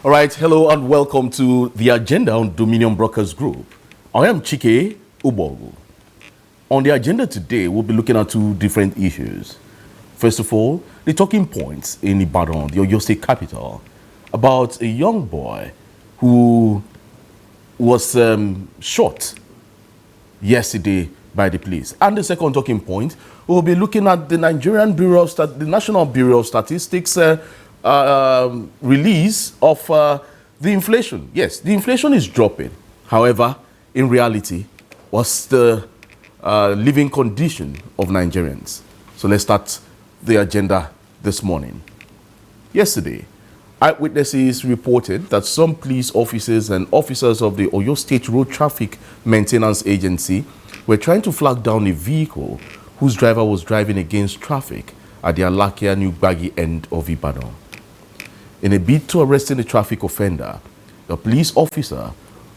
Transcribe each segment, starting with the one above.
All right, hello and welcome to the agenda on Dominion Brokers Group. I am Chike Ubogu. On the agenda today, we'll be looking at two different issues. First of all, the talking points in Ibadan, the Oyo State capital, about a young boy who was shot yesterday by the police. And the second talking point, we'll be looking at the the National Bureau of Statistics release of the inflation. Yes, the inflation is dropping. However, in reality, what's the living condition of Nigerians? So let's start the agenda this morning. Yesterday, eyewitnesses reported that some police officers and officers of the Oyo State Road Traffic Maintenance Agency were trying to flag down a vehicle whose driver was driving against traffic at the Alakia New Gbagi end of Ibadan. In a bid to arresting the traffic offender, the police officer,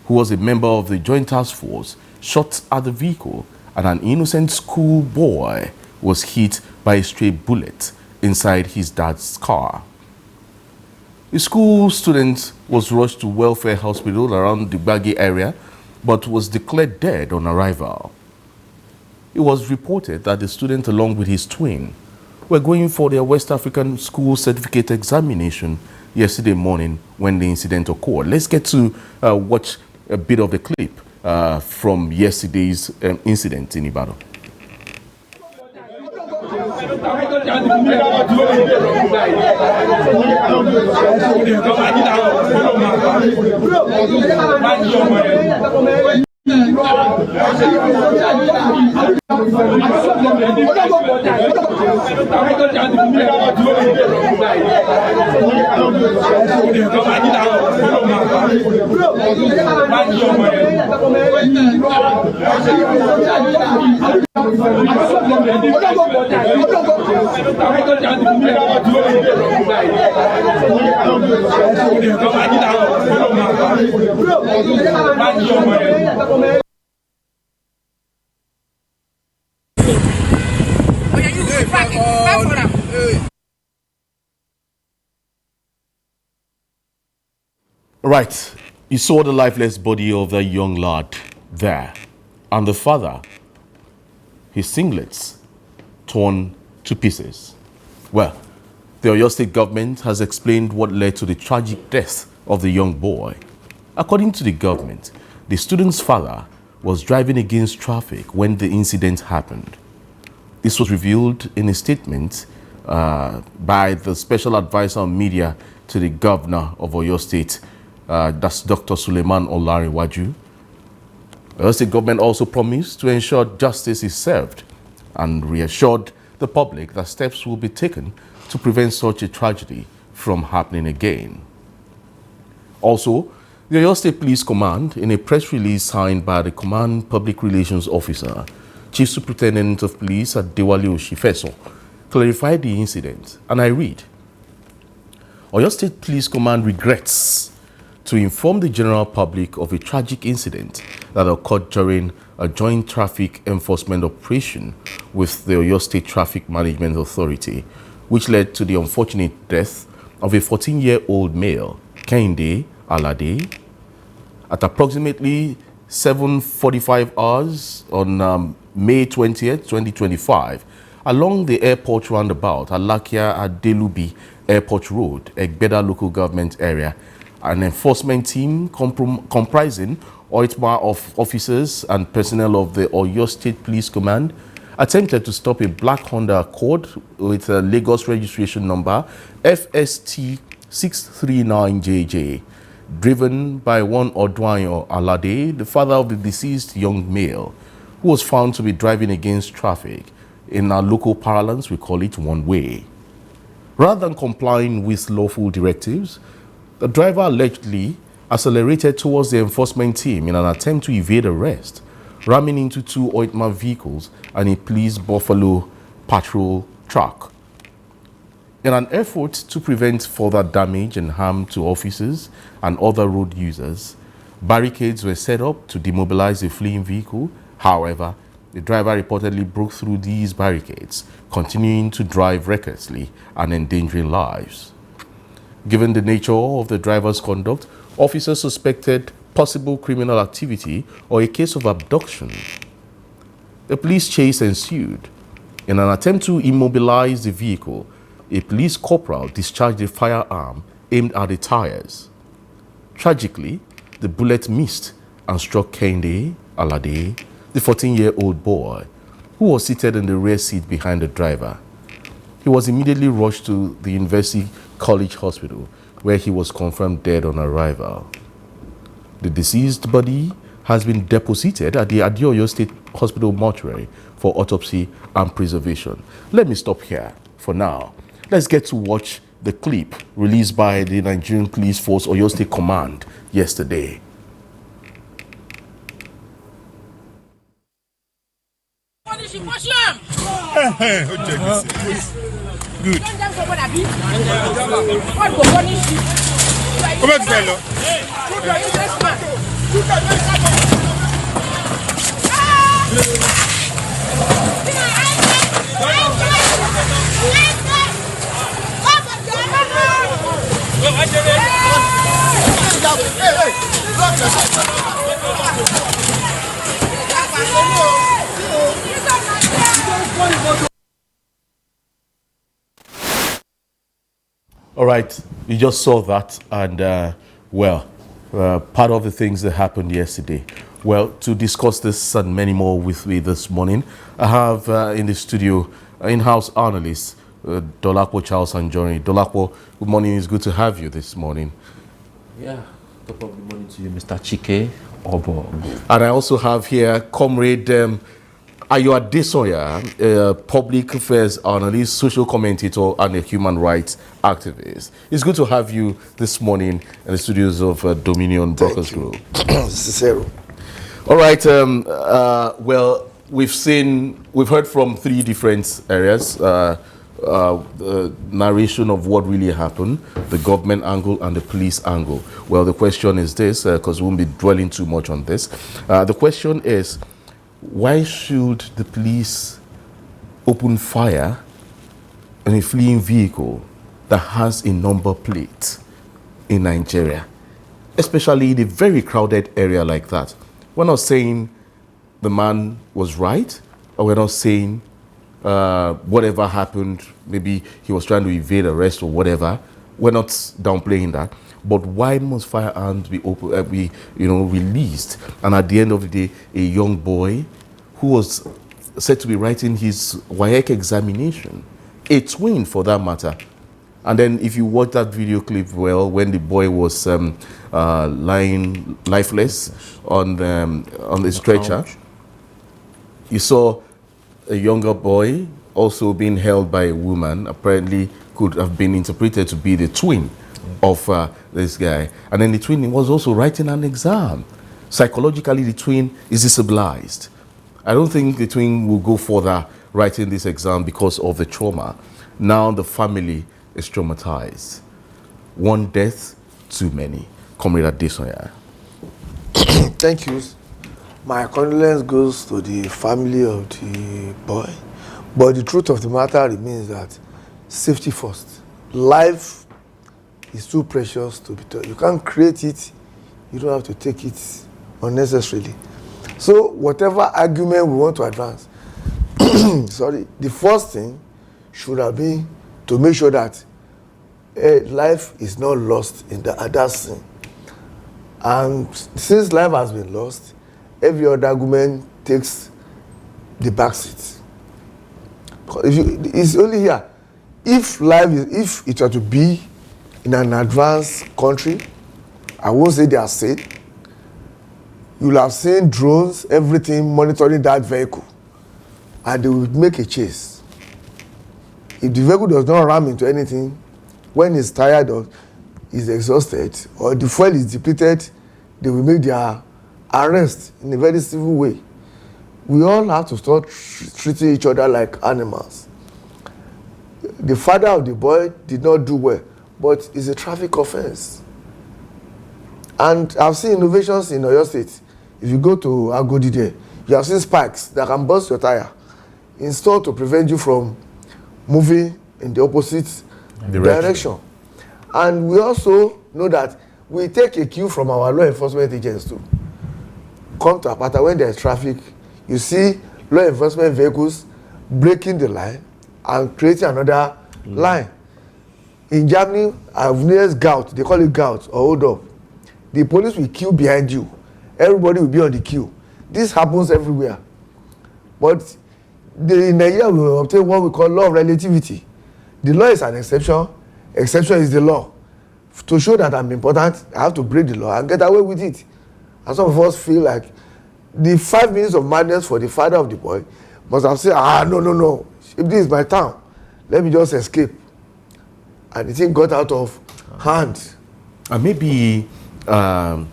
who was a member of the Joint Task Force, shot at the vehicle and an innocent school boy was hit by a stray bullet inside his dad's car. The school student was rushed to Welfare Hospital around the Gbagi area but was declared dead on arrival. It was reported that the student, along with his twin, were going for their West African School Certificate examination yesterday morning when the incident occurred. Let's get to watch a bit of the clip from yesterday's incident in Ibadan. Right, you saw the lifeless body of the young lad there, and the father, his singlets torn to pieces. Well, the Oyo State government has explained what led to the tragic death of the young boy. According to the government, the student's father was driving against traffic when the incident happened. This was revealed in a statement by the special advisor on media to the governor of Oyo State, that's Dr. Suleiman Olariwaju. The Oyo State government also promised to ensure justice is served and reassured the public that steps will be taken to prevent such a tragedy from happening again. Also, the Oyo State Police Command, in a press release signed by the Command Public Relations Officer, Chief Superintendent of Police Adewale Oshifeso, clarified the incident, and I read, Oyo State Police Command regrets to inform the general public of a tragic incident that occurred during a joint traffic enforcement operation with the Oyo State Traffic Management Authority, which led to the unfortunate death of a 14-year-old male, Kehinde Alade, at approximately 7:45 hours on May 20th, 2025, along the airport roundabout, Alakia Adelubi Airport Road, Egbeda local government area. An enforcement team comprising OITMA of officers and personnel of the Oyo State Police Command attempted to stop a black Honda Accord with a Lagos registration number FST 639JJ, driven by one Odwanyo Alade, the father of the deceased young male, who was found to be driving against traffic. In our local parlance, we call it one way. Rather than complying with lawful directives, the driver allegedly accelerated towards the enforcement team in an attempt to evade arrest, ramming into two OITMA vehicles and a police Buffalo patrol truck. In an effort to prevent further damage and harm to officers and other road users, barricades were set up to demobilize the fleeing vehicle. However, the driver reportedly broke through these barricades, continuing to drive recklessly and endangering lives. Given the nature of the driver's conduct, officers suspected possible criminal activity or a case of abduction. A police chase ensued. In an attempt to immobilize the vehicle, a police corporal discharged a firearm aimed at the tires. Tragically, the bullet missed and struck Kende Alade, the 14-year-old boy, who was seated in the rear seat behind the driver. He was immediately rushed to the University College Hospital, where he was confirmed dead on arrival. The deceased body has been deposited at the Adeoyo State Hospital mortuary for autopsy and preservation. Let me stop here for now. Let's get to watch the clip released by the Nigerian Police Force Oyo State Command yesterday. Good. Come All right, you just saw that, and part of the things that happened yesterday. Well, to discuss this and many more with me this morning, I have in the studio in-house analyst Dolapo Charles Anjorin. Dolapo, good morning. It's good to have you this morning. Yeah, top of the morning to you, Mr. Chike Obo. And I also have here Comrade Ayo Adesoya, public affairs analyst, social commentator, and a human rights activist. It's good to have you this morning in the studios of Dominion Brokers Group. Cicero. All right. Well, we've heard from three different areas. The narration of what really happened, the government angle and the police angle. Well, the question is this, because we won't be dwelling too much on this. The question is, why should the police open fire on a fleeing vehicle that has a number plate in Nigeria, especially in a very crowded area like that? We're not saying the man was right, or we're not saying whatever happened, maybe he was trying to evade arrest or whatever. We're not downplaying that. But why must firearms be released? And at the end of the day, a young boy who was said to be writing his WAEC examination, a twin for that matter. And then if you watch that video clip, well, when the boy was lying lifeless on the stretcher, you saw a younger boy also being held by a woman, apparently could have been interpreted to be the twin of this guy. And then the twin was also writing an exam. Psychologically, the twin is destabilized. I don't think the twin will go further writing this exam because of the trauma. Now the family is traumatized. One death, too many. Comrade Adesoya. Thank you. My condolence goes to the family of the boy. But the truth of the matter remains that safety first. Life is too precious to be taught. You can't create it, you don't have to take it unnecessarily. So whatever argument we want to advance, the first thing should have been to make sure that life is not lost in the other sin. And since life has been lost, every other argument takes the back seat. It's only here. If it were to be in an advanced country, I won't say they are safe. You'll have seen drones, everything monitoring that vehicle, and they will make a chase. If the vehicle does not ram into anything, when it's tired or is exhausted or the fuel is depleted, they will make their arrest in a very civil way. We all have to start treating each other like animals. The father of the boy did not do well, but it's a traffic offense. And I've seen innovations in Oyo State. If you go to Agodi there, you have seen spikes that can burst your tire, installed to prevent you from moving in the opposite direction. And we also know that we take a cue from our law enforcement agents too. Come to Apata when there's traffic, you see law enforcement vehicles breaking the line and creating another line. In Germany, I've witnessed gout, they call it gout or hold up. The police will queue behind you. Everybody will be on the queue. This happens everywhere. But in Nigeria, we will obtain what we call law of relativity. The law is an exception. Exception is the law. To show that I'm important, I have to break the law and get away with it. And some of us feel like the 5 minutes of madness for the father of the boy must have said, no. If this is my town, let me just escape. And the thing got out of hand. And maybe the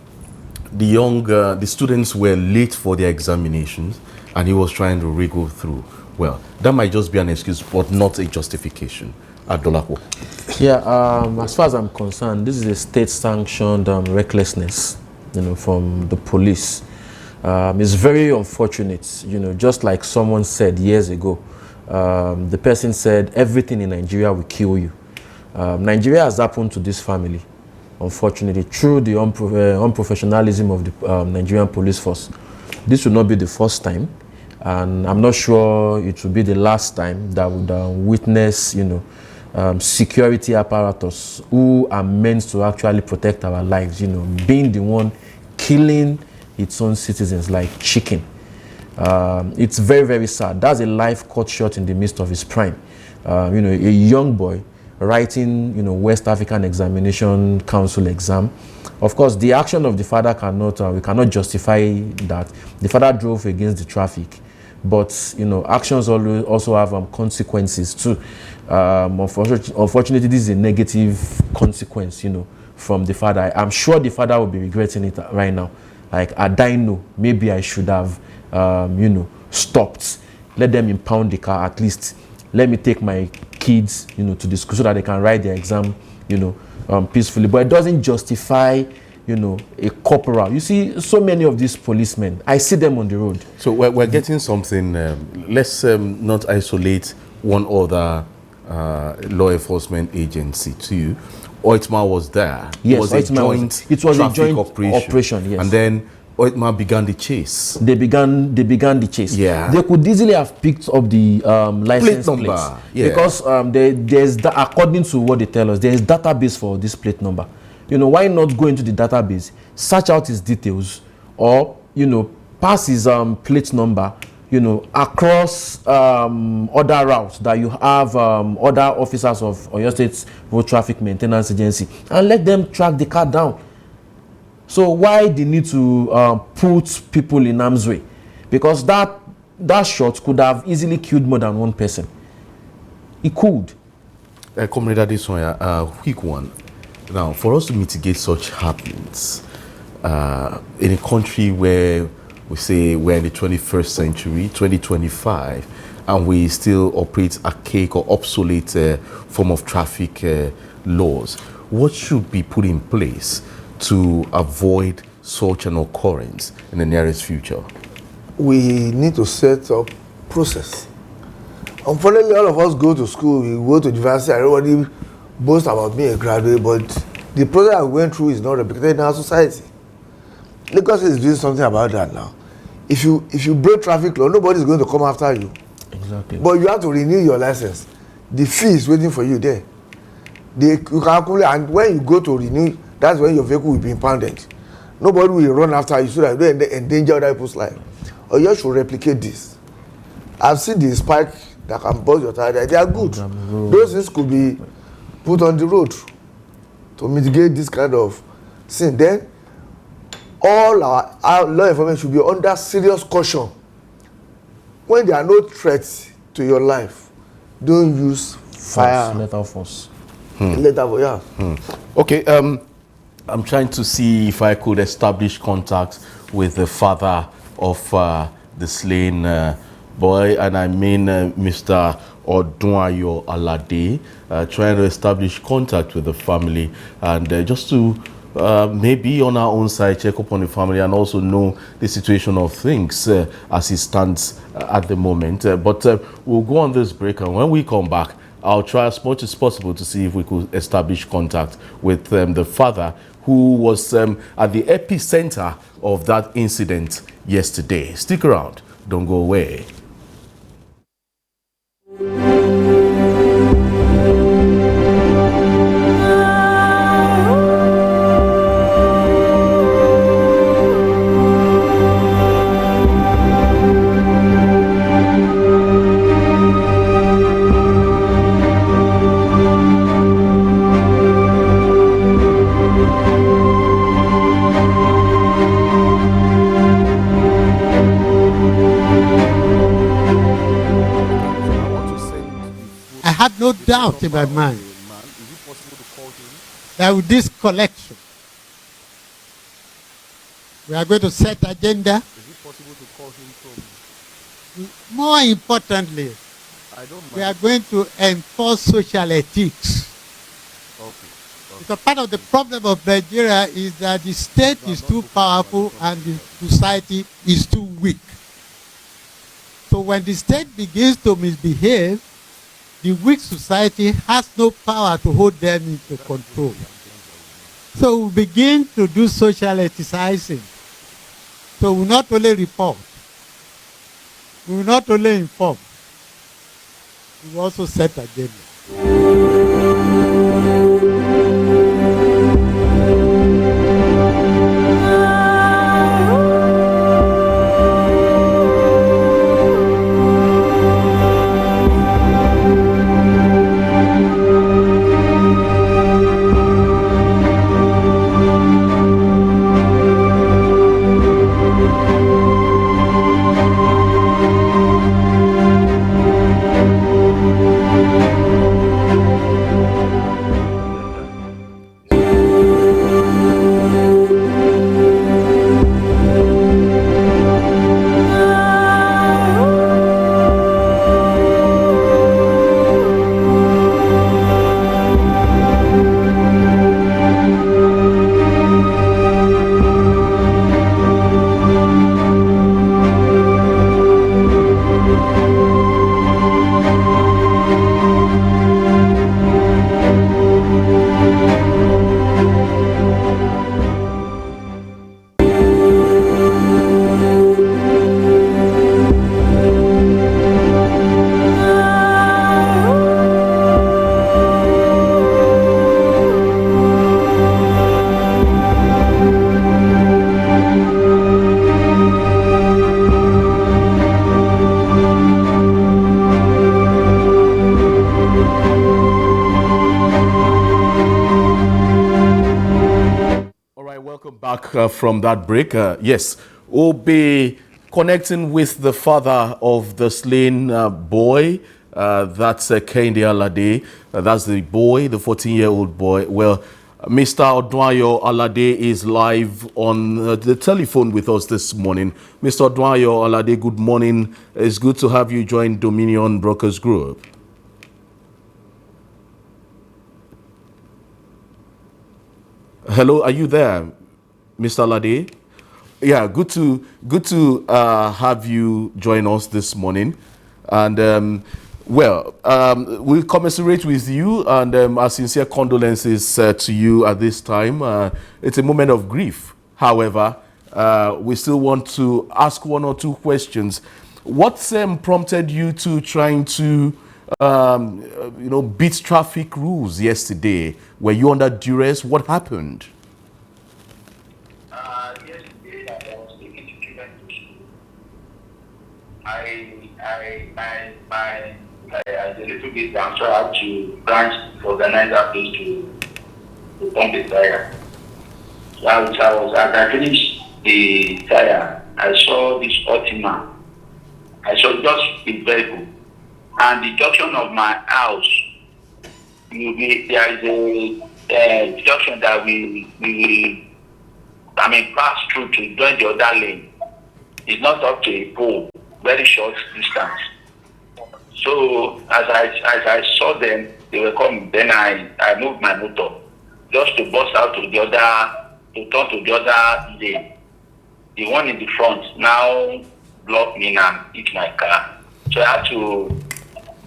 students were late for their examinations and he was trying to wriggle through. Well, that might just be an excuse, but not a justification. Adolapo. Yeah, as far as I'm concerned, this is a state-sanctioned recklessness, from the police. It's very unfortunate, just like someone said years ago. The person said, everything in Nigeria will kill you. Nigeria has happened to this family, unfortunately, through the unprofessionalism of the Nigerian police force. This will not be the first time, and I'm not sure it will be the last time that would witness, security apparatus who are meant to actually protect our lives, being the one killing its own citizens like chicken. It's very, very sad. That's a life cut short in the midst of his prime. A young boy writing, West African Examination Council exam. Of course, the action of the father we cannot justify that. The father drove against the traffic. But, actions also have consequences too. Unfortunately, this is a negative consequence, from the father. I'm sure the father will be regretting it right now. Like, I don't know, maybe I should have, stopped. Let them impound the car at least. Let me take my kids, to the school so that they can write their exam, peacefully. But it doesn't justify, a corporal. You see, so many of these policemen, I see them on the road. So we're getting something. Let's not isolate one other law enforcement agency too. Oitma was there. Yes, it was a joint operation. Yes. And then Oitma began the chase. They began the chase. Yeah. They could easily have picked up the license plate number. plates. Yeah. Because there's according to what they tell us, there is database for this plate number. Why not go into the database, search out his details, or pass his plate number, across other routes that you have other officers of Oyo State Road Traffic Maintenance Agency, and let them track the car down. So why the need to put people in harm's way? Because that shot could have easily killed more than one person. It could. Comrade Adesoya, quick one. Now, for us to mitigate such happenings in a country where we say we're in the 21st century, 2025, and we still operate archaic or obsolete form of traffic laws, what should be put in place to avoid such an occurrence in the nearest future? We need to set up process. Unfortunately, all of us go to school, we go to university, everybody boast about being a graduate, but the process I went through is not replicated in our society. Lagos is doing something about that now. If you break traffic law, nobody is going to come after you. Exactly. But you have to renew your license. The fee is waiting for you there. You can calculate, and when you go to renew, that's when your vehicle will be impounded. Nobody will run after you so that you don't endanger other people's life. Or you should replicate this. I've seen the spike that can burst your tire. They are good. Those things could be put on the road to mitigate this kind of sin. Then all our law enforcement should be under serious caution. When there are no threats to your life, don't use fire. Lethal force. Lethal force, yeah. Okay, I'm trying to see if I could establish contact with the father of the slain boy, and I mean Mr. Odunayo Alade, trying to establish contact with the family and just to maybe on our own side check up on the family and also know the situation of things as it stands at the moment. But we'll go on this break, and when we come back, I'll try as much as possible to see if we could establish contact with the father who was at the epicenter of that incident yesterday. Stick around. Don't go away. No doubt in my mind that with this collection, we are going to set agenda. Is it possible to call him from? More importantly, we are going to enforce social ethics. Okay. Because part of the problem of Nigeria is that the state is too powerful and the society is too weak. So when the state begins to misbehave, the weak society has no power to hold them into control. So we begin to do social ethicizing. So we not only report, we will not only inform, we will also set agenda. From that break, yes, we'll be connecting with the father of the slain boy. That's Kehinde Alade. That's the boy, the 14-year-old boy. Well, Mr. Odwayo Alade is live on the telephone with us this morning. Mr. Odwayo Alade, good morning. It's good to have you join Dominion Brokers Group. Hello, are you there, Mr. Alade? Yeah, good to have you join us this morning. And we'll commiserate with you, and our sincere condolences to you at this time. It's a moment of grief. However, we still want to ask one or two questions. What prompted you to trying to beat traffic rules yesterday? Were you under duress? What happened? Yesterday I was taking the children to school. I was a little bit down, so I had to branch to organize a place to pump the tire. So as I finished the tire, I saw this Ultima. I saw just a vehicle. And the junction of my house, there is a junction that we pass through to join the other lane. It's not up to a pole, very short distance. So as I saw them, they were coming. Then I moved my motor just to bust out to turn to the other lane. The one in the front now blocked me and hit my car. So I had to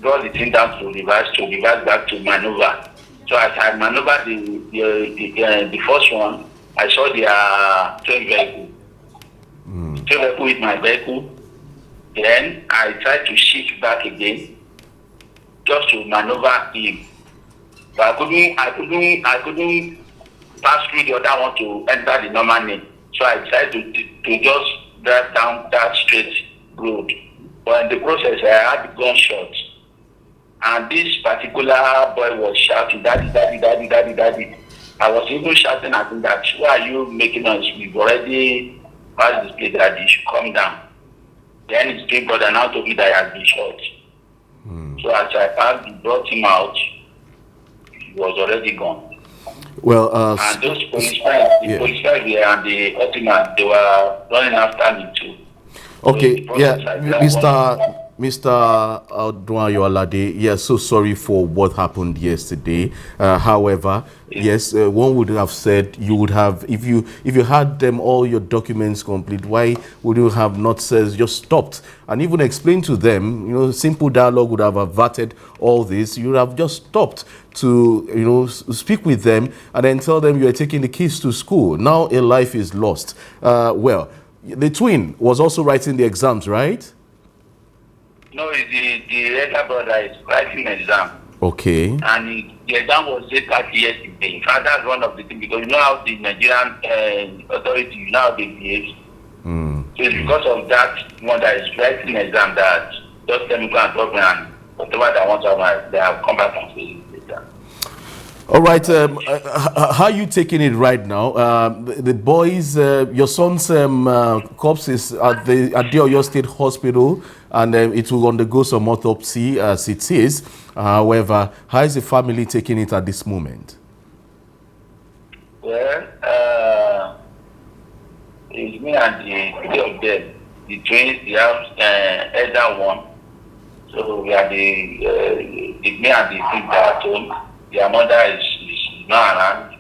draw the thing down to reverse back to maneuver. So as I maneuvered the first one, I saw their train vehicle. Train vehicle with my vehicle. Then I tried to shift back again, just to maneuver him. But I couldn't pass through the other one to enter the normal lane. So I decided to just drive down that straight road. But in the process, I had gunshots. And this particular boy was shouting, "Daddy, daddy, daddy, daddy, daddy." I was even shouting at him that, "Why are you making us? We've already passed this place, Daddy, you should come down." Then his big brother now told me that he had been shot. So as I passed, he brought him out. He was already gone. Well, And those policemen, the policemen here and the ultimate, they were running after me too. okay, So yeah, Mr. Odwayo Alade, yes, so sorry for what happened yesterday. However, yes, one would have said you would have, if you had them all your documents complete, why would you have not said just stopped and even explained to them? You know, simple dialogue would have averted all this. You would have just stopped to, you know, speak with them and then tell them you are taking the kids to school. Now a life is lost. Well, the twin was also writing the exams, right? No, the elder brother is writing an exam. Okay. And the exam was dated yesterday. In fact, that's one of the things, because you know how the Nigerian authority, you know how they behave. So it's because of that one that is writing an exam that just tell me go and drop me, and whatever they want to have, they have come back and say it later. All right. How are you taking it right now? The boys, your son's corpse is at the Oyo State Hospital, and it will undergo some autopsy as it is. However, how is the family taking it at this moment? Well, it's me and the three of them, the twins, the elder one. So we are me and the twins that are at home. Their mother is not around.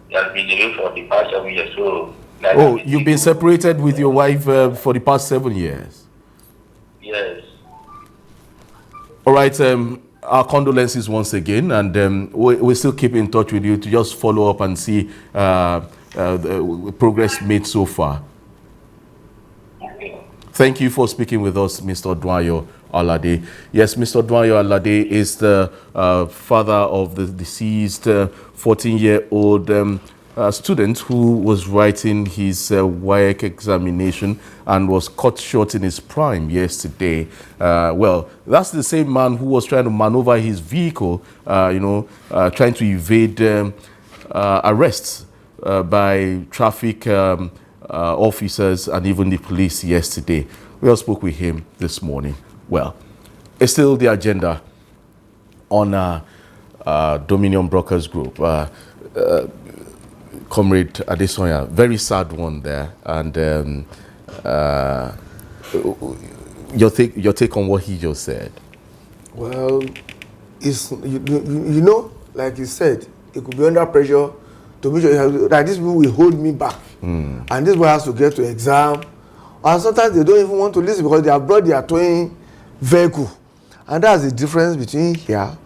She has been away for the past 7 years. So, like, you've been separated with your wife for the past 7 years? Yes. All right. Our condolences once again, and we still keep in touch with you to just follow up and see the progress made so far. Okay. Thank you for speaking with us, Mr. Odwayo Alade. Yes, Mr. Odwayo Alade is the father of the deceased 14-year-old student who was writing his WAEC examination and was cut short in his prime yesterday. Well, that's the same man who was trying to maneuver his vehicle, trying to evade arrests by traffic officers and even the police yesterday. We all spoke with him this morning. Well, it's still the agenda on Dominion Brokers Group. Comrade Adesoya, very sad one there, and your take on what he just said. Well, it's you know, like you said, it could be under pressure to make sure that these people will hold me back, and this boy has to get to exam, and sometimes they don't even want to listen because they have brought their towing vehicle, and that's the difference between here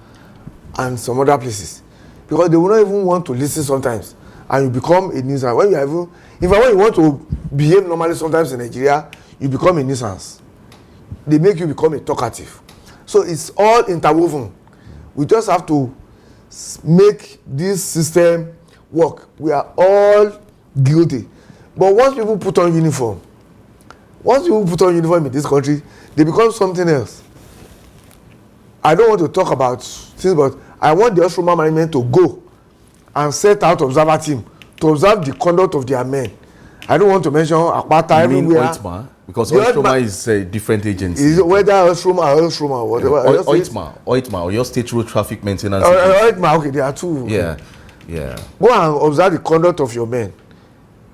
and some other places, because they will not even want to listen sometimes, and you become a nuisance. When you are even, when you want to behave normally sometimes in Nigeria, you become a nuisance. They make you become a talkative. So it's all interwoven. We just have to make this system work. We are all guilty. But once people put on uniform in this country, they become something else. I don't want to talk about things, but I want the Ostroma management to go and set out observer team to observe the conduct of their men. I don't want to mention Akpata everywhere. Oitma? Because Ostroma is a different agency. Is whether Ostroma or whatever. Oitma, or your state road traffic maintenance. Oitma, okay, there are two. Yeah. Go and observe the conduct of your men.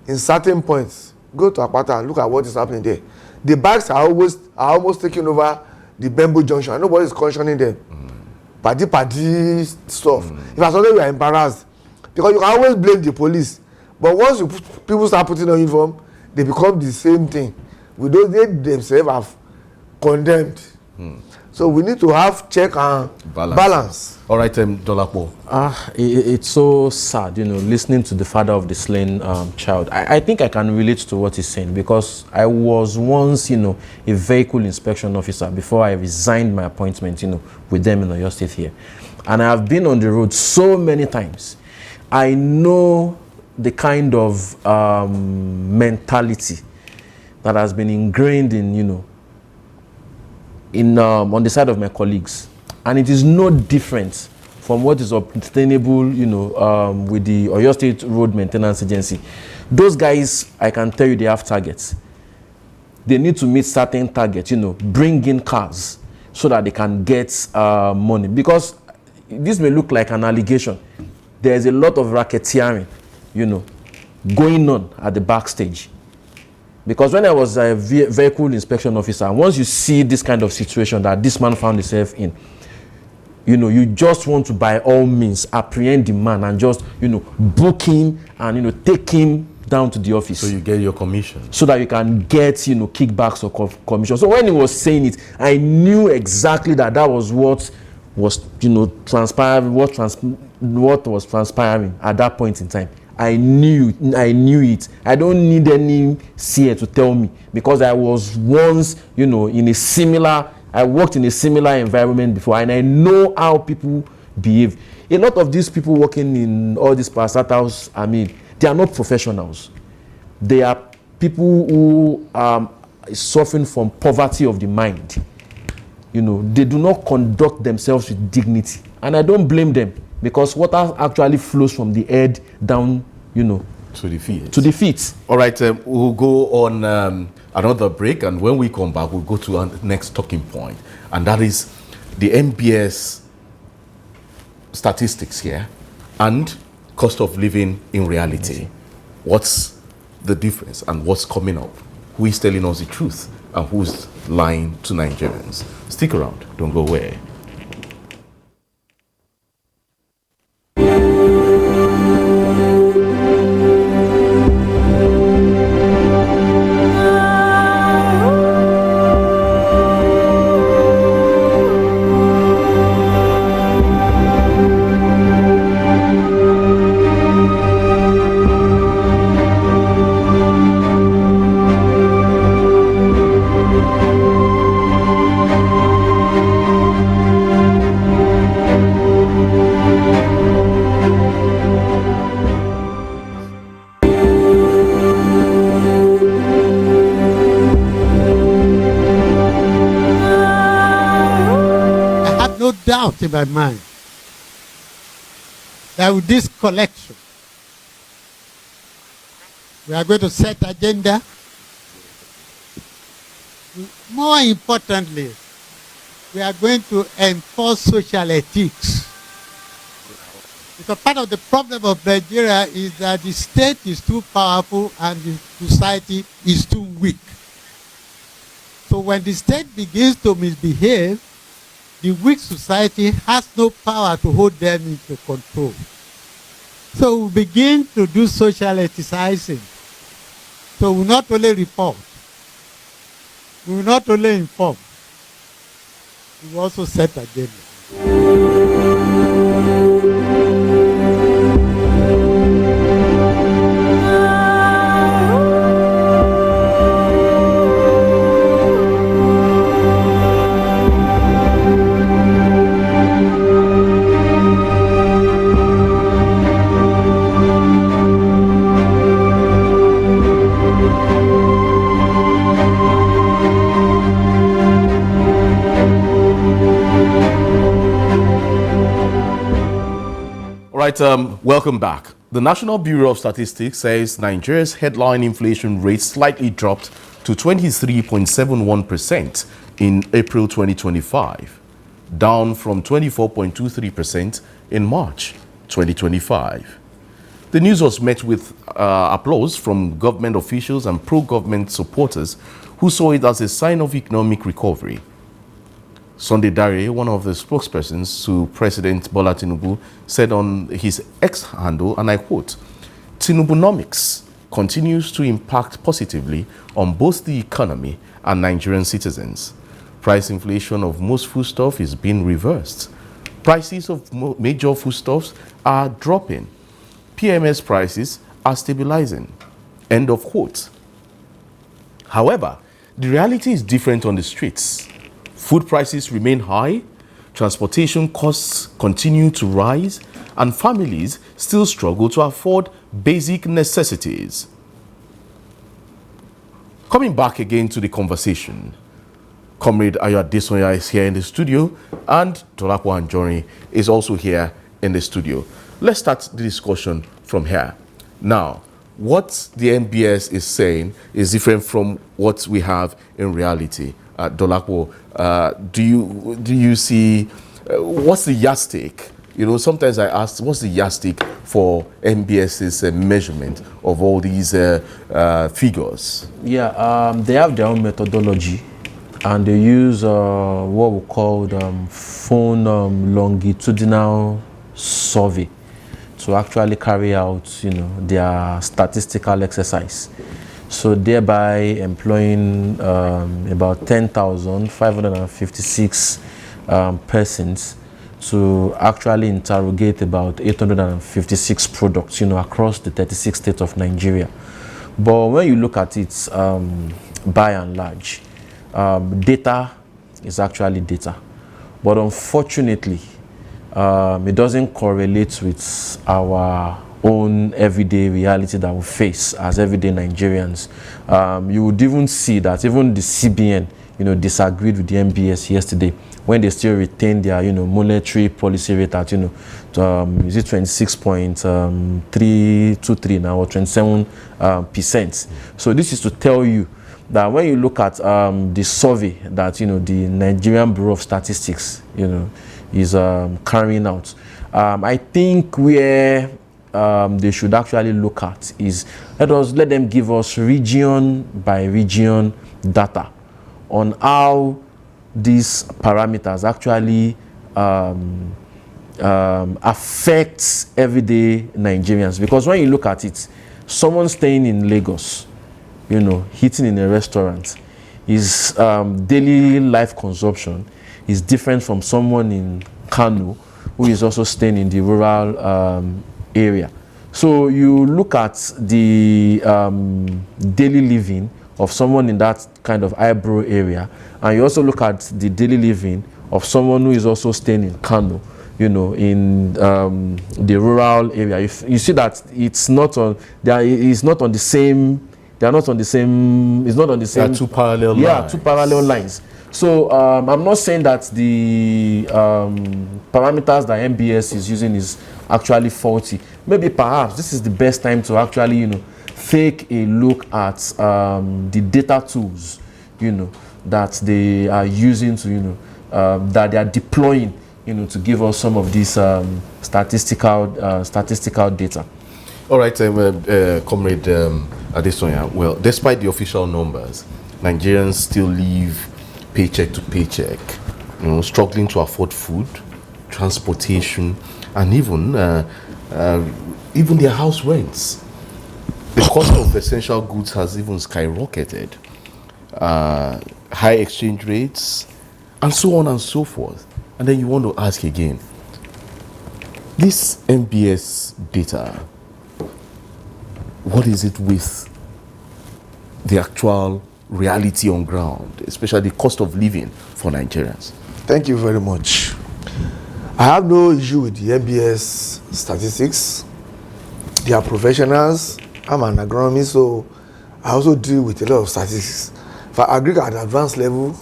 In certain points, go to Akpata and look at what is happening there. The bikes are almost taking over the Bamboo Junction. Nobody is cautioning them. Paddy stuff. If I saw them, you are embarrassed. Because you can always blame the police. But once people start putting on uniform, they become the same thing. They themselves have condemned. So we need to have check and balance. All right, Dolapo. It's so sad, listening to the father of the slain child. I think I can relate to what he's saying, because I was once, a vehicle inspection officer before I resigned my appointment, with them in Oyo State here. And I have been on the road so many times. I know the kind of mentality that has been ingrained in, on the side of my colleagues, and it is no different from what is obtainable, with the Oyo State Road Maintenance Agency. Those guys, I can tell you, they have targets. They need to meet certain targets, bring in cars so that they can get money. Because this may look like an allegation. There's a lot of racketeering, going on at the backstage. Because when I was a vehicle inspection officer, once you see this kind of situation that this man found himself in, you just want to, by all means, apprehend the man and just, book him and, take him down to the office. So you get your commission. So that you can get, kickbacks or commission. So when he was saying it, I knew exactly that was what was, transpiring, what was transpiring at that point in time. I knew it. I don't need any seer to tell me, because I was once, I worked in a similar environment before, and I know how people behave. A lot of these people working in all these parastatals, they are not professionals. They are people who are suffering from poverty of the mind. They do not conduct themselves with dignity, and I don't blame them. Because water actually flows from the head down, to the feet. To the feet. All right, we'll go on another break, and when we come back, we'll go to our next talking point, and that is the MBS statistics here and cost of living in reality. What's the difference and what's coming up? Who is telling us the truth and who's lying to Nigerians? Stick around. Don't go away. In my mind that with this collection we are going to set agenda. More importantly, we are going to enforce social ethics, because part of the problem of Nigeria is that the state is too powerful and the society is too weak. So when the state begins to misbehave, the weak society has no power to hold them into control. So we begin to do social ethicizing. So we not only report, we will not only inform, we will also set agenda. Welcome back. The National Bureau of Statistics says Nigeria's headline inflation rate slightly dropped to 23.71% in April 2025, down from 24.23% in March 2025. The news was met with applause from government officials and pro-government supporters who saw it as a sign of economic recovery. Sunday Dare, one of the spokespersons to President Bola Tinubu, said on his X handle, and I quote, "Tinubunomics continues to impact positively on both the economy and Nigerian citizens. Price inflation of most foodstuffs is being reversed. Prices of major foodstuffs are dropping. PMS prices are stabilizing. End of quote. However, the reality is different on the streets. Food prices remain high, transportation costs continue to rise, and families still struggle to afford basic necessities. Coming back again to the conversation, Comrade Adesonya is here in the studio, and Dolapo Anjorin is also here in the studio. Let's start the discussion from here. Now, what the NBS is saying is different from what we have in reality. Dolapo, do you see, what's the yardstick? You know, sometimes I ask, what's the yardstick for NBS's measurement of all these figures? Yeah, they have their own methodology, and they use what we call phone longitudinal survey to actually carry out, you know, their statistical exercise. So thereby employing about 10,556 persons to actually interrogate about 856 products, you know, across the 36 states of Nigeria. But when you look at it, by and large, data is actually data. But unfortunately, it doesn't correlate with our own everyday reality that we face as everyday Nigerians. You would even see that even the CBN, you know, disagreed with the NBS yesterday when they still retain their, you know, monetary policy rate at, you know, is it 26.323 now or 27%. So this is to tell you that when you look at the survey that, you know, the Nigerian Bureau of Statistics, you know, is carrying out, I think where they should actually look at is let them give us region by region data on how these parameters actually affect everyday Nigerians. Because when you look at it, someone staying in Lagos, you know, eating in a restaurant, his daily life consumption is different from someone in Kano who is also staying in the rural area. So you look at the daily living of someone in that kind of eyebrow area, and you also look at the daily living of someone who is also staying in Kano, you know, in the rural area. You see that it's not on. It's not on the same. They are not on the same. It's not on the same. There are two parallel lines. Yeah, two parallel lines. So I'm not saying that the parameters that MBS is using is actually faulty. Maybe perhaps this is the best time to actually, you know, take a look at the data tools, you know, that they are using to, you know, that they are deploying, you know, to give us some of these statistical data. All right, Comrade Adesonya. Well, despite the official numbers, Nigerians still live paycheck to paycheck, you know, struggling to afford food, transportation, and even their house rents. The cost of essential goods has even skyrocketed. High exchange rates, and so on and so forth. And then you want to ask again, this NBS data, what is it with the actual reality on ground, especially the cost of living for Nigerians? Thank you very much. I have no issue with the NBS statistics. They are professionals. I'm an agronomist, so I also deal with a lot of statistics. For agri at advanced level,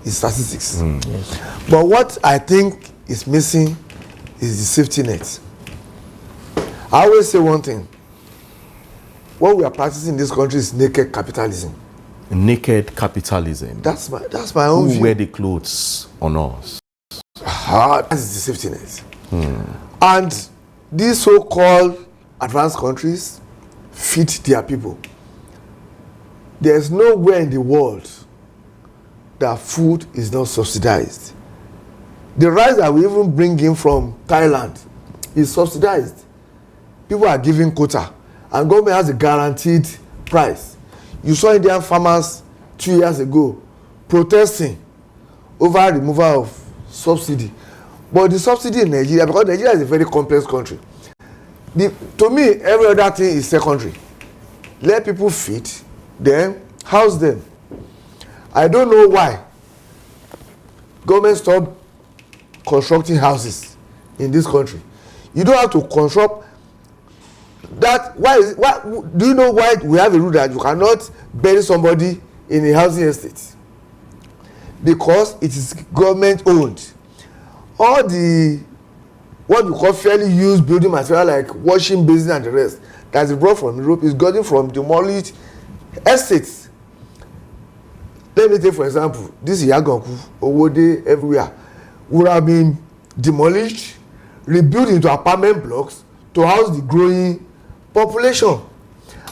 is statistics. Yes. But what I think is missing is the safety net. I always say one thing. What we are practicing in this country is naked capitalism. Naked capitalism. That's my own view. Who wear the clothes on us? That is the safety net. And these so-called advanced countries feed their people. There is nowhere in the world that food is not subsidized. The rice that we even bring in from Thailand is subsidized. People are giving quota, and government has a guaranteed price. You saw Indian farmers 2 years ago protesting over removal of subsidy. But the subsidy in Nigeria, because Nigeria is a very complex country, to me, every other thing is secondary. Let people feed, then house them. I don't know why government stopped constructing houses in this country. You don't have to construct that. Why do you know why we have a rule that you cannot bury somebody in a housing estate? Because it is government owned. All the what we call fairly used building material like washing basin and the rest that is brought from Europe is gotten from demolished estates. Let me take for example, this Yaganku, Owode, everywhere would have been demolished, rebuilt into apartment blocks to house the growing population.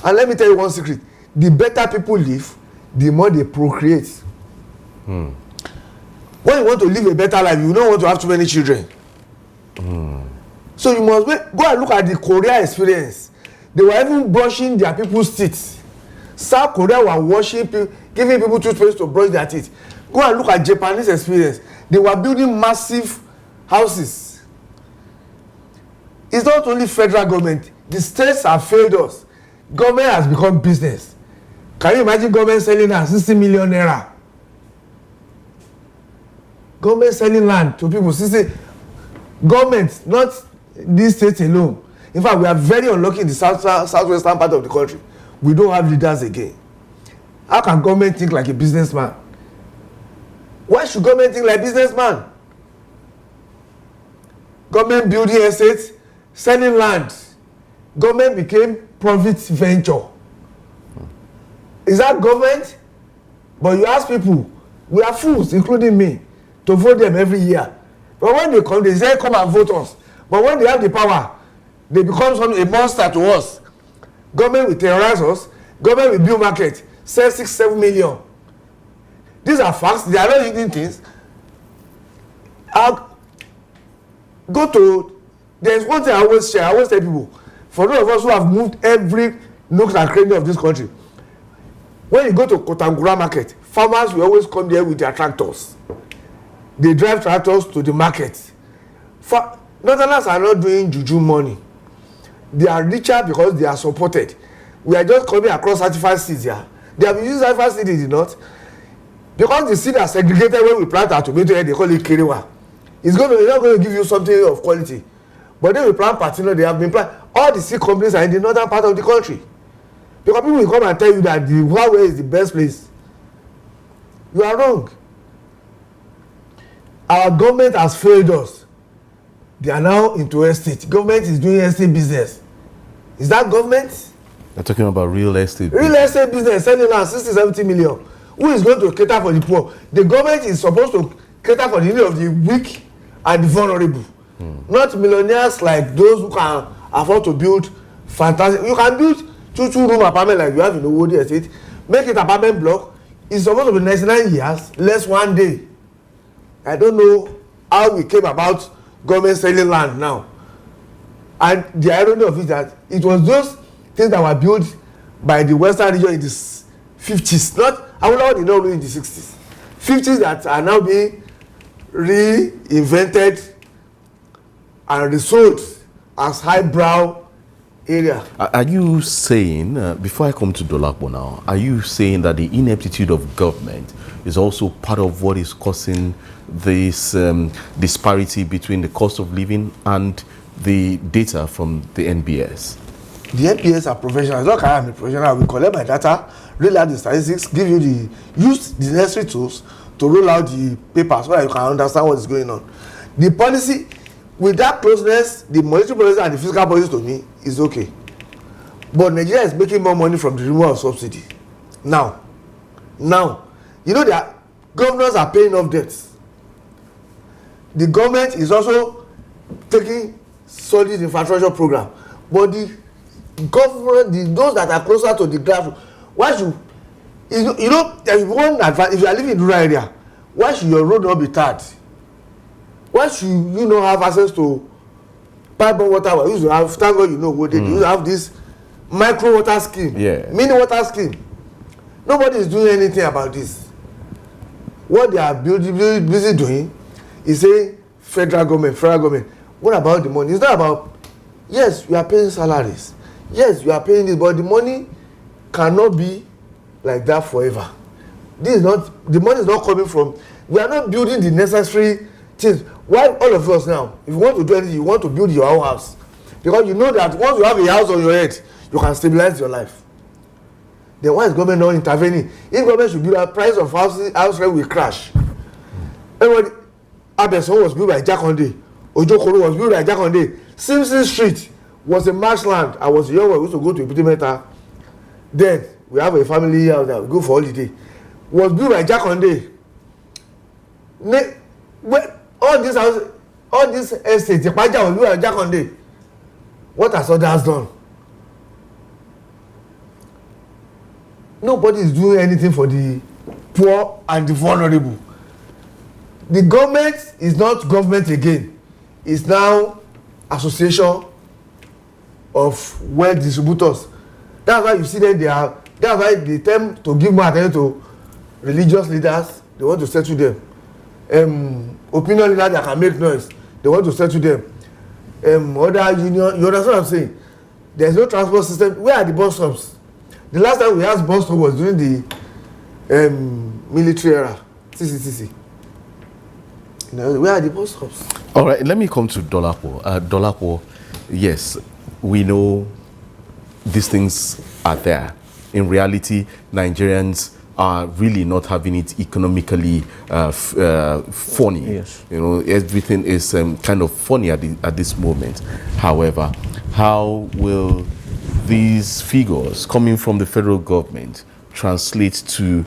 And let me tell you one secret, the better people live, the more they procreate. When you want to live a better life, you don't want to have too many children. So you must go and look at the Korea experience. They were even brushing their people's teeth. South Korea were washing people, giving people toothpaste to brush their teeth. Go and look at Japanese experience. They were building massive houses. It's not only federal government. The states have failed us. Government has become business. Can you imagine government selling at 60 million naira? Government selling land to people. 60. Government, not these states alone. In fact, we are very unlucky in the southwestern part of the country. We don't have leaders again. How can government think like a businessman? Why should government think like a businessman? Government building estates, selling land. Government became profit venture. Is that government? But you ask people, we are fools, including me, to vote them every year. But when they come, they say, come and vote us. But when they have the power, they become a monster to us. Government will terrorize us. Government will build market, sell 6-7 million. These are facts. They are not hidden things. There's one thing I always share. I always tell people, for those of us who have moved every nook and cranny of this country, when you go to Kotangura market, farmers will always come there with their tractors. They drive tractors to the market. Northerners are not doing juju money. They are richer because they are supported. We are just coming across certified seeds here. They have used certified seeds in the north. Because the seed are segregated when we plant our tomato here, they call it Kerewa. It's not going to give you something of quality. But then we plant Patino, they have been planted. All the seed companies are in the northern part of the country. Because people will come and tell you that the Huawei is the best place. You are wrong. Our government has failed us. They are now into estate. Government is doing estate business. Is that government? You're talking about real estate. Real estate business, selling land 60-70 million. Who is going to cater for the poor? The government is supposed to cater for the need of the weak and the vulnerable. Not millionaires like those who can afford to build fantastic. You can build two-room apartment like you have in the Owode estate. Make it apartment block. It's supposed to be 99 years, less 1 day. I don't know how we came about government selling land now. And the irony of it is that it was those things that were built by the Western region in the 50s, I would not know in the 60s. 50s that are now being reinvented and resold as highbrow area. Are you saying, before I come to Dolapo now, are you saying that the ineptitude of government is also part of what is causing this disparity between the cost of living and the data from the NBS? The NBS are professionals. Look, I am a professional. We collect my data, roll out the statistics, use the necessary tools to roll out the papers so that you can understand what is going on. The policy, with that closeness, the monetary policy and the fiscal policy to me is okay. But Nigeria is making more money from the removal of subsidy. Now, you know that governors are paying off debts. The government is also taking solid infrastructure program. But the government, those that are closer to the grassroots, why should, you know, there is one advantage. If you are living in rural area, why should your road not be tarred? Why should you not have access to pipe water? We used to have, thank God you know what they do. You have this micro water scheme, mini water scheme. Nobody is doing anything about this. What they are busy doing is saying federal government. What about the money? It's not about, yes, you are paying salaries. Yes, you are paying this, but the money cannot be like that forever. The money is not coming from, we are not building the necessary things. Why all of us now, if you want to do anything, you want to build your own house. Because you know that once you have a house on your head, you can stabilize your life. Then why is government not intervening? If government should build, a price of house rent will crash. Everybody, Abeson was built by Jakonde. Ojokoro was built by Jakonde. Simpson Street was a marshland. I was young when we used to go to Ipitimeta. Then we have a family house that we go for holiday. Was built by Jakonde. All this estates, Ipaja was built by Jakonde. What has others done? Nobody is doing anything for the poor and the vulnerable. The government is not government again. It's now association of wealth distributors. That's why you see them. That's why they tend to give more attention to religious leaders. They want to settle them. Opinion leaders that can make noise. They want to settle them. Other union. You understand what I'm saying? There's no transport system. Where are the bus stops? The last time we had bus stop was during the military era. CCTC. Where are the bus stops? All right, let me come to Dolapo. Dolapo, yes, we know these things are there. In reality, Nigerians are really not having it economically funny. Yes. You know, everything is kind of funny at this moment. However, how will these figures coming from the federal government translate to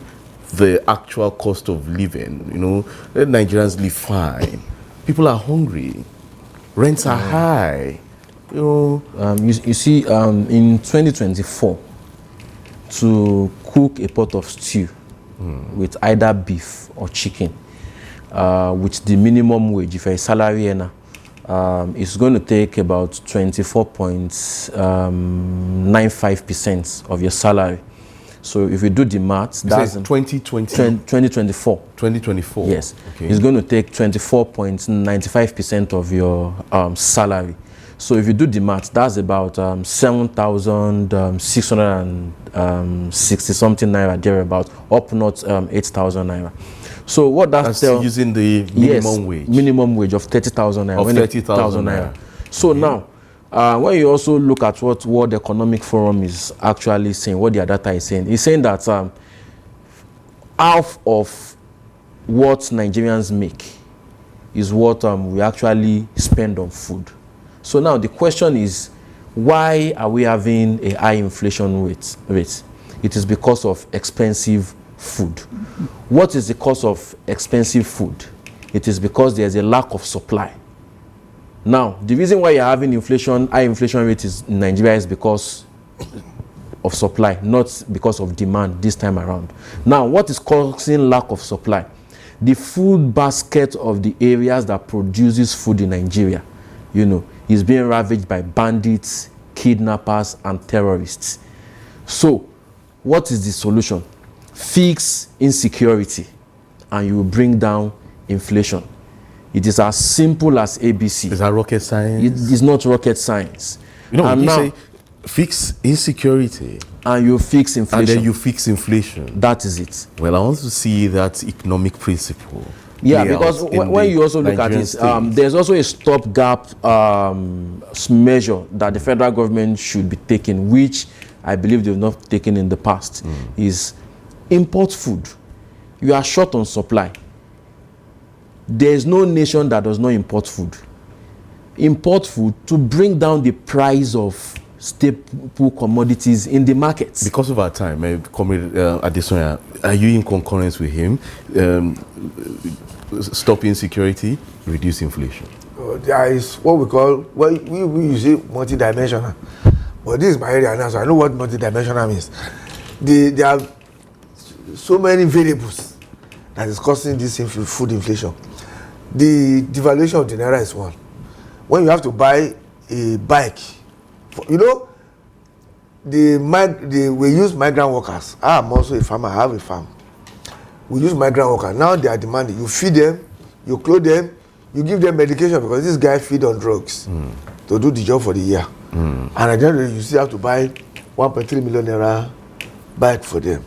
the actual cost of living? You know, Nigerians live fine. People are hungry. Rents are high. You know, you see, in 2024, to cook a pot of stew with either beef or chicken, with the minimum wage, if you're a salary earner, it's going to take about 24.95% of your salary. So if you do the math, that's 2024. 2024. Yes. Okay. It's going to take 24.95% of your salary. So if you do the math, that's about 7,660 something naira, thereabout, up not 8,000 naira. So what that's using the minimum wage. Minimum wage of 30,000 naira. Of 30,000 naira. So now, when you also look at what World Economic Forum is actually saying, what their data is saying, it's saying that half of what Nigerians make is what we actually spend on food. So now the question is, why are we having a high inflation rate? It is because of expensive food. What is the cause of expensive food? It is because there's a lack of supply. Now, the reason why you're having high inflation rate in Nigeria is because of supply, not because of demand this time around. Now, what is causing lack of supply? The food basket of the areas that produces food in Nigeria, you know, is being ravaged by bandits, kidnappers, and terrorists. So, what is the solution? Fix insecurity, and you will bring down inflation. It is as simple as ABC. Is that rocket science? It is not rocket science. You know, and you now, say fix insecurity. And you fix inflation. And then you fix inflation. That is it. Well, I want to see that economic principle. Yeah, because when you also look at it, there's also a stopgap measure that the federal government should be taking, which I believe they've not taken in the past, is import food. You are short on supply. There is no nation that does not import food. Import food to bring down the price of staple commodities in the markets. Because of our time, Comrade Adesoya, are you in concurrence with him? Stop insecurity, reduce inflation. There is what we call, well, we use it multidimensional. But this is my area now, so I know what multidimensional means. There are so many variables that is causing this food inflation. The devaluation of the naira is one. When you have to buy a bike, you know, we use migrant workers. I'm also a farmer, I have a farm. we use migrant workers. Now they are demanding. You feed them, you clothe them, you give them medication because this guy feed on drugs to do the job for the year. And at the end of the day, you still have to buy 1.3 million naira bike for them.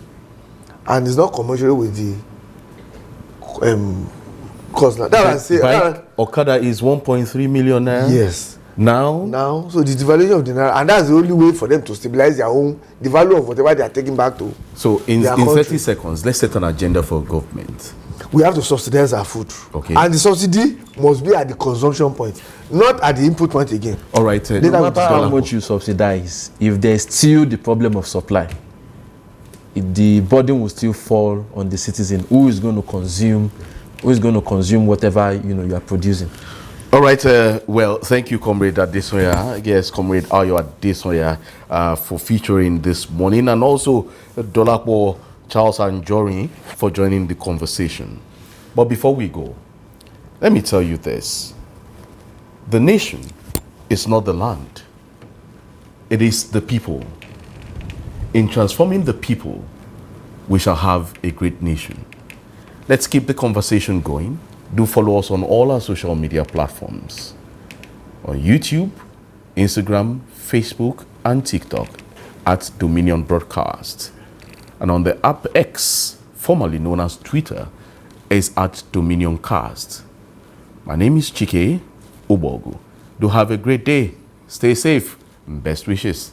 And it's not commensurate with the cost. Now, that I say, Okada is 1.3 million naira. Yes. Now, so the devaluation of the naira, and that's the only way for them to stabilize their own, the value of whatever they are taking back to. So in 30 seconds, let's set an agenda for government. We have to subsidize our food. Okay. And the subsidy must be at the consumption point, not at the input point again. All right. No matter how much you subsidize, if there's still the problem of supply, the burden will still fall on the citizen who is going to consume whatever you are producing. All right. Well, thank you, Comrade Adesoya. Yes, Comrade Ayo Adesoya, for featuring this morning, and also Dolapo Charles Anjorin for joining the conversation. But before we go, let me tell you this. The nation is not the land. It is the people. In transforming the people, we shall have a great nation. Let's keep the conversation going. Do follow us on all our social media platforms. On YouTube, Instagram, Facebook, and TikTok at Dominion Broadcast. And on the app X, formerly known as Twitter, is at Dominion Cast. My name is Chike Obogu. Do have a great day. Stay safe. Best wishes.